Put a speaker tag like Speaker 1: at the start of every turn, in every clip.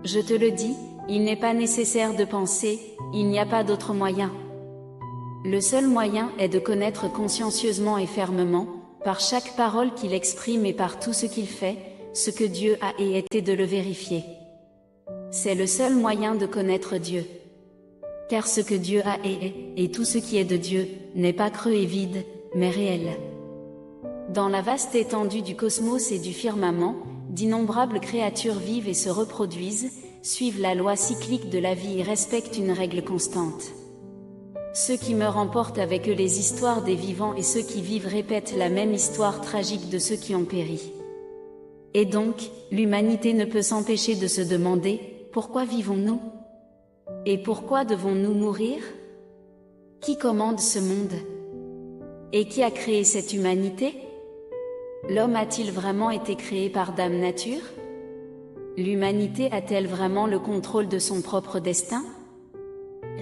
Speaker 1: Je te le dis, il n'est pas nécessaire de penser, il n'y a pas d'autre moyen. Le seul moyen est de connaître consciencieusement et fermement, par chaque parole qu'il exprime et par tout ce qu'il fait, ce que Dieu a et est et de le vérifier. C'est le seul moyen de connaître Dieu. Car ce que Dieu a et tout ce qui est de Dieu, n'est pas creux et vide, mais réel. Dans la vaste étendue du cosmos et du firmament, d'innombrables créatures vivent et se reproduisent, suivent la loi cyclique de la vie et respectent une règle constante. Ceux qui meurent emportent avec eux les histoires des vivants et ceux qui vivent répètent la même histoire tragique de ceux qui ont péri. Et donc, l'humanité ne peut s'empêcher de se demander, pourquoi vivons-nous? Et pourquoi devons-nous mourir? Qui commande ce monde? Et qui a créé cette humanité? L'homme a-t-il vraiment été créé par Dame Nature? L'humanité a-t-elle vraiment le contrôle de son propre destin?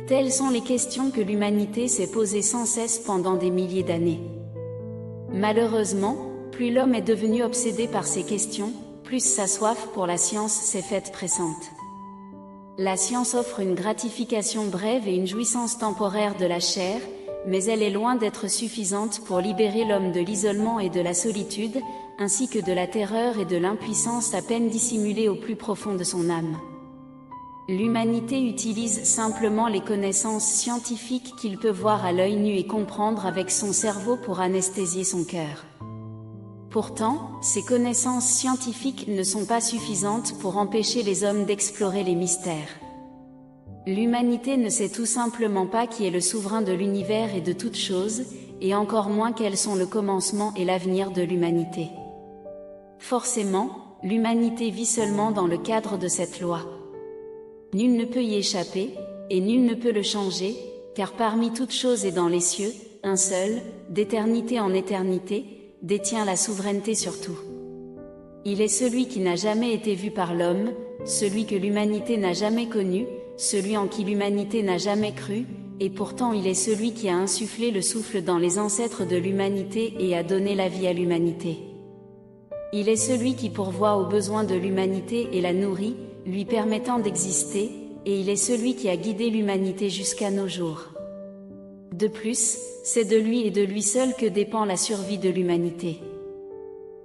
Speaker 1: Telles sont les questions que l'humanité s'est posées sans cesse pendant des milliers d'années. Malheureusement, plus l'homme est devenu obsédé par ces questions, plus sa soif pour la science s'est faite pressante. La science offre une gratification brève et une jouissance temporaire de la chair, mais elle est loin d'être suffisante pour libérer l'homme de l'isolement et de la solitude, ainsi que de la terreur et de l'impuissance à peine dissimulée au plus profond de son âme. L'humanité utilise simplement les connaissances scientifiques qu'il peut voir à l'œil nu et comprendre avec son cerveau pour anesthésier son cœur. Pourtant, ces connaissances scientifiques ne sont pas suffisantes pour empêcher les hommes d'explorer les mystères. L'humanité ne sait tout simplement pas qui est le souverain de l'univers et de toutes choses, et encore moins quels sont le commencement et l'avenir de l'humanité. Forcément, l'humanité vit seulement dans le cadre de cette loi. Nul ne peut y échapper, et nul ne peut le changer, car parmi toutes choses et dans les cieux, un seul, d'éternité en éternité, détient la souveraineté sur tout. Il est celui qui n'a jamais été vu par l'homme, celui que l'humanité n'a jamais connu, celui en qui l'humanité n'a jamais cru, et pourtant il est celui qui a insufflé le souffle dans les ancêtres de l'humanité et a donné la vie à l'humanité. Il est celui qui pourvoit aux besoins de l'humanité et la nourrit, lui permettant d'exister, et il est celui qui a guidé l'humanité jusqu'à nos jours. De plus, c'est de lui et de lui seul que dépend la survie de l'humanité.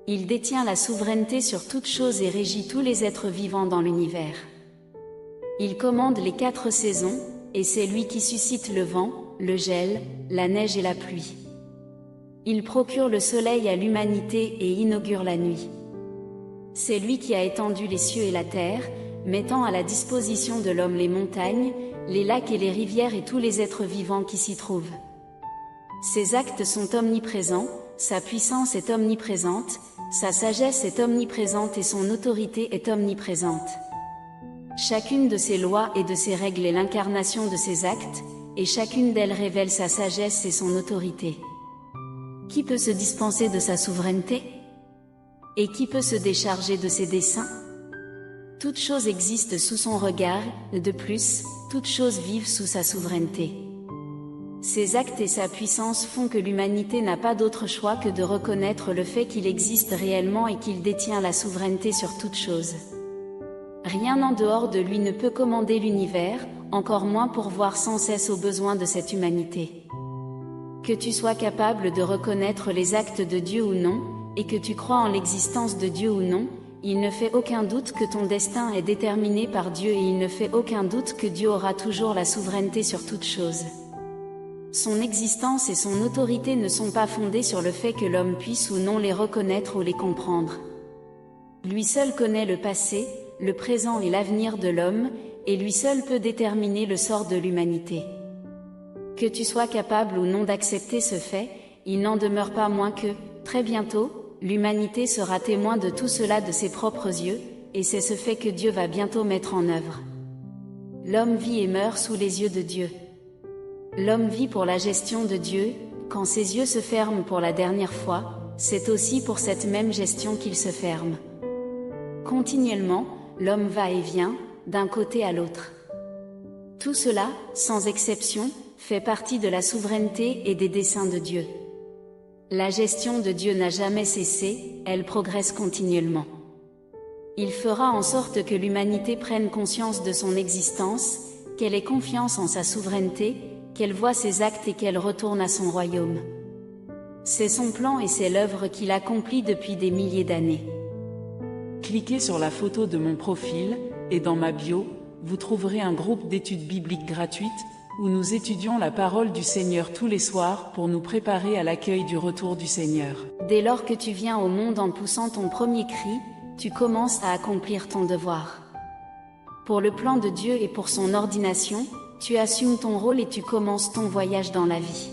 Speaker 1: Il détient la souveraineté sur toutes choses et régit tous les êtres vivants dans l'univers. Il commande les 4 saisons, et c'est lui qui suscite le vent, le gel, la neige et la pluie. Il procure le soleil à l'humanité et inaugure la nuit. C'est lui qui a étendu les cieux et la terre, mettant à la disposition de l'homme les montagnes, les lacs et les rivières et tous les êtres vivants qui s'y trouvent. Ses actes sont omniprésents, sa puissance est omniprésente, sa sagesse est omniprésente et son autorité est omniprésente. Chacune de ses lois et de ses règles est l'incarnation de ses actes, et chacune d'elles révèle sa sagesse et son autorité. Qui peut se dispenser de sa souveraineté? Et qui peut se décharger de ses desseins? Toutes choses existent sous son regard, de plus, toutes choses vivent sous sa souveraineté. Ses actes et sa puissance font que l'humanité n'a pas d'autre choix que de reconnaître le fait qu'il existe réellement et qu'il détient la souveraineté sur toutes choses. Rien en dehors de lui ne peut commander l'univers, encore moins pourvoir sans cesse aux besoins de cette humanité. Que tu sois capable de reconnaître les actes de Dieu ou non, et que tu crois en l'existence de Dieu ou non, il ne fait aucun doute que ton destin est déterminé par Dieu et il ne fait aucun doute que Dieu aura toujours la souveraineté sur toutes choses. Son existence et son autorité ne sont pas fondées sur le fait que l'homme puisse ou non les reconnaître ou les comprendre. Lui seul connaît le passé, le présent et l'avenir de l'homme, et lui seul peut déterminer le sort de l'humanité. Que tu sois capable ou non d'accepter ce fait, il n'en demeure pas moins que, très bientôt, l'humanité sera témoin de tout cela de ses propres yeux, et c'est ce fait que Dieu va bientôt mettre en œuvre. L'homme vit et meurt sous les yeux de Dieu. L'homme vit pour la gestion de Dieu, quand ses yeux se ferment pour la dernière fois, c'est aussi pour cette même gestion qu'il se ferme. Continuellement, l'homme va et vient, d'un côté à l'autre. Tout cela, sans exception, fait partie de la souveraineté et des desseins de Dieu. La gestion de Dieu n'a jamais cessé, elle progresse continuellement. Il fera en sorte que l'humanité prenne conscience de son existence, qu'elle ait confiance en sa souveraineté, qu'elle voie ses actes et qu'elle retourne à son royaume. C'est son plan et c'est l'œuvre qu'il accomplit depuis des milliers d'années.
Speaker 2: Cliquez sur la photo de mon profil, et dans ma bio, vous trouverez un groupe d'études bibliques gratuites, où nous étudions la parole du Seigneur tous les soirs pour nous préparer à l'accueil du retour du Seigneur.
Speaker 1: Dès lors que tu viens au monde en poussant ton premier cri, tu commences à accomplir ton devoir. Pour le plan de Dieu et pour son ordination, tu assumes ton rôle et tu commences ton voyage dans la vie.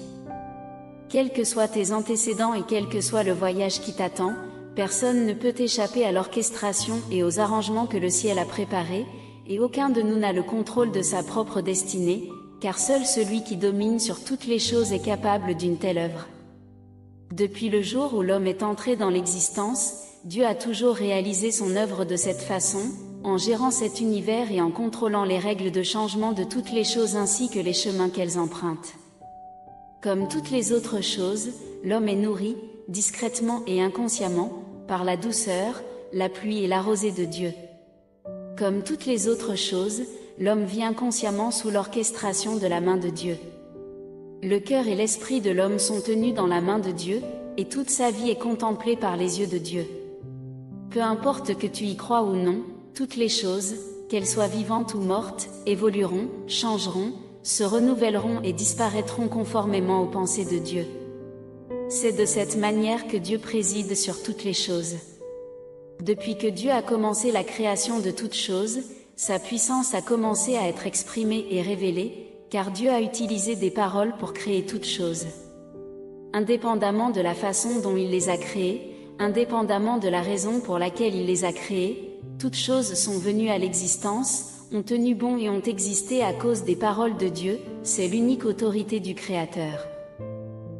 Speaker 1: Quels que soient tes antécédents et quel que soit le voyage qui t'attend, personne ne peut échapper à l'orchestration et aux arrangements que le ciel a préparés, et aucun de nous n'a le contrôle de sa propre destinée, car seul celui qui domine sur toutes les choses est capable d'une telle œuvre. Depuis le jour où l'homme est entré dans l'existence, Dieu a toujours réalisé son œuvre de cette façon, en gérant cet univers et en contrôlant les règles de changement de toutes les choses ainsi que les chemins qu'elles empruntent. Comme toutes les autres choses, l'homme est nourri, discrètement et inconsciemment, par la douceur, la pluie et la rosée de Dieu. Comme toutes les autres choses, l'homme vit consciemment sous l'orchestration de la main de Dieu. Le cœur et l'esprit de l'homme sont tenus dans la main de Dieu, et toute sa vie est contemplée par les yeux de Dieu. Peu importe que tu y crois ou non, toutes les choses, qu'elles soient vivantes ou mortes, évolueront, changeront, se renouvelleront et disparaîtront conformément aux pensées de Dieu. C'est de cette manière que Dieu préside sur toutes les choses. Depuis que Dieu a commencé la création de toutes choses, sa puissance a commencé à être exprimée et révélée, car Dieu a utilisé des paroles pour créer toutes choses. Indépendamment de la façon dont il les a créées, indépendamment de la raison pour laquelle il les a créées, toutes choses sont venues à l'existence, ont tenu bon et ont existé à cause des paroles de Dieu, c'est l'unique autorité du Créateur.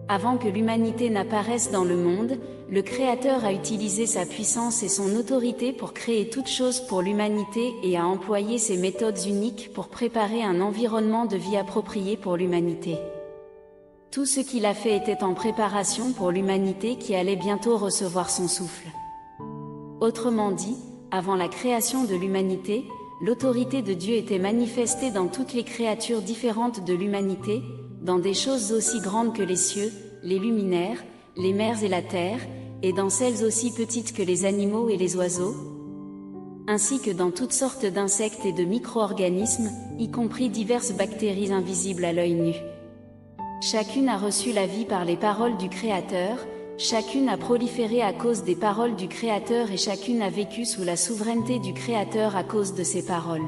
Speaker 1: Avant que l'humanité n'apparaisse dans le monde, le Créateur a utilisé sa puissance et son autorité pour créer toutes choses pour l'humanité et a employé ses méthodes uniques pour préparer un environnement de vie approprié pour l'humanité. Tout ce qu'il a fait était en préparation pour l'humanité qui allait bientôt recevoir son souffle. Autrement dit, avant la création de l'humanité, l'autorité de Dieu était manifestée dans toutes les créatures différentes de l'humanité, dans des choses aussi grandes que les cieux, les luminaires, les mers et la terre, et dans celles aussi petites que les animaux et les oiseaux, ainsi que dans toutes sortes d'insectes et de micro-organismes, y compris diverses bactéries invisibles à l'œil nu. Chacune a reçu la vie par les paroles du Créateur, chacune a proliféré à cause des paroles du Créateur et chacune a vécu sous la souveraineté du Créateur à cause de ses paroles.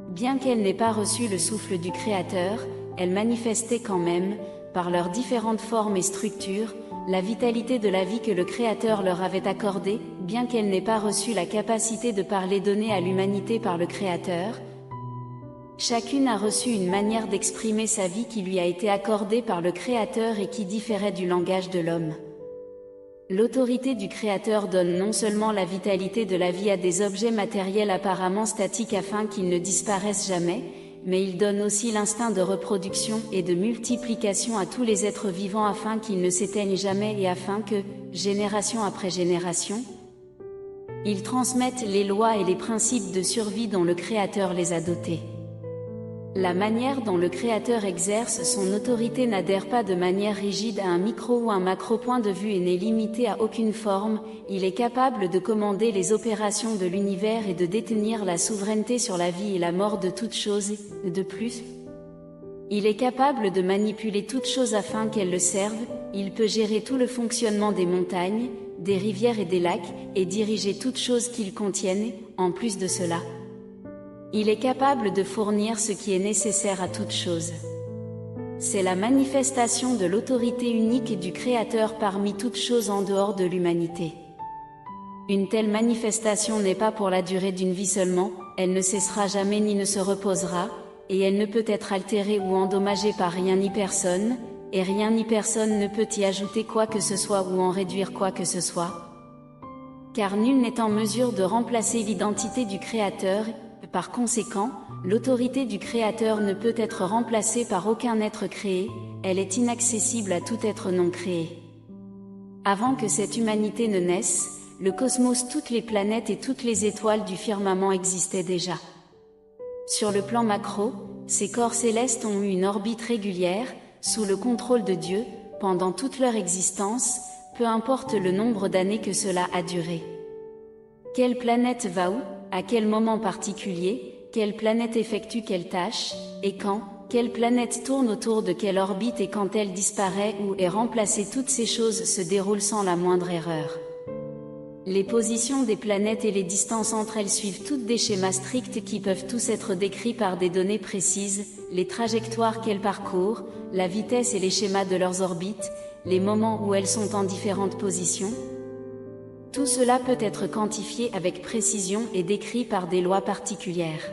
Speaker 1: Bien qu'elle n'ait pas reçu le souffle du Créateur, elle manifestait quand même, par leurs différentes formes et structures, la vitalité de la vie que le Créateur leur avait accordée, bien qu'elle n'ait pas reçu la capacité de parler donnée à l'humanité par le Créateur. Chacune a reçu une manière d'exprimer sa vie qui lui a été accordée par le Créateur et qui différait du langage de l'homme. L'autorité du Créateur donne non seulement la vitalité de la vie à des objets matériels apparemment statiques afin qu'ils ne disparaissent jamais, mais il donne aussi l'instinct de reproduction et de multiplication à tous les êtres vivants afin qu'ils ne s'éteignent jamais et afin que, génération après génération, ils transmettent les lois et les principes de survie dont le Créateur les a dotés. La manière dont le Créateur exerce son autorité n'adhère pas de manière rigide à un micro ou un macro point de vue et n'est limitée à aucune forme, il est capable de commander les opérations de l'univers et de détenir la souveraineté sur la vie et la mort de toutes choses, et de plus, il est capable de manipuler toutes choses afin qu'elles le servent, il peut gérer tout le fonctionnement des montagnes, des rivières et des lacs, et diriger toutes choses qu'ils contiennent, en plus de cela. Il est capable de fournir ce qui est nécessaire à toute chose. C'est la manifestation de l'autorité unique du Créateur parmi toutes choses en dehors de l'humanité. Une telle manifestation n'est pas pour la durée d'une vie seulement, elle ne cessera jamais ni ne se reposera, et elle ne peut être altérée ou endommagée par rien ni personne, et rien ni personne ne peut y ajouter quoi que ce soit ou en réduire quoi que ce soit. Car nul n'est en mesure de remplacer l'identité du Créateur. Par conséquent, l'autorité du Créateur ne peut être remplacée par aucun être créé, elle est inaccessible à tout être non créé. Avant que cette humanité ne naisse, le cosmos, toutes les planètes et toutes les étoiles du firmament existaient déjà. Sur le plan macro, ces corps célestes ont eu une orbite régulière, sous le contrôle de Dieu, pendant toute leur existence, peu importe le nombre d'années que cela a duré. Quelle planète va où, à quel moment particulier, quelle planète effectue quelle tâche, et quand, quelle planète tourne autour de quelle orbite et quand elle disparaît ou est remplacée, toutes ces choses se déroulent sans la moindre erreur. Les positions des planètes et les distances entre elles suivent toutes des schémas stricts qui peuvent tous être décrits par des données précises, les trajectoires qu'elles parcourent, la vitesse et les schémas de leurs orbites, les moments où elles sont en différentes positions. Tout cela peut être quantifié avec précision et décrit par des lois particulières.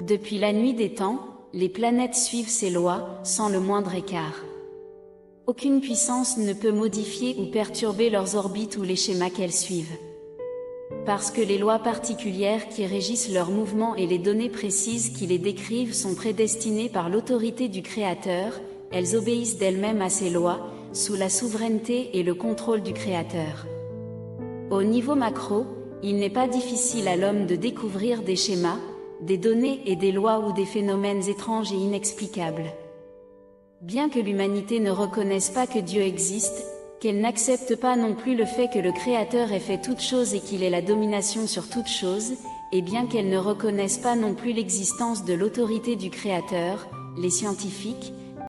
Speaker 1: Depuis la nuit des temps, les planètes suivent ces lois, sans le moindre écart. Aucune puissance ne peut modifier ou perturber leurs orbites ou les schémas qu'elles suivent. Parce que les lois particulières qui régissent leurs mouvements et les données précises qui les décrivent sont prédestinées par l'autorité du Créateur, elles obéissent d'elles-mêmes à ces lois, sous la souveraineté et le contrôle du Créateur. Au niveau macro, il n'est pas difficile à l'homme de découvrir des schémas, des données et des lois ou des phénomènes étranges et inexplicables. Bien que l'humanité ne reconnaisse pas que Dieu existe, qu'elle n'accepte pas non plus le fait que le Créateur ait fait toutes choses et qu'il ait la domination sur toutes choses, et bien qu'elle ne reconnaisse pas non plus l'existence de l'autorité du Créateur, les scientifiques,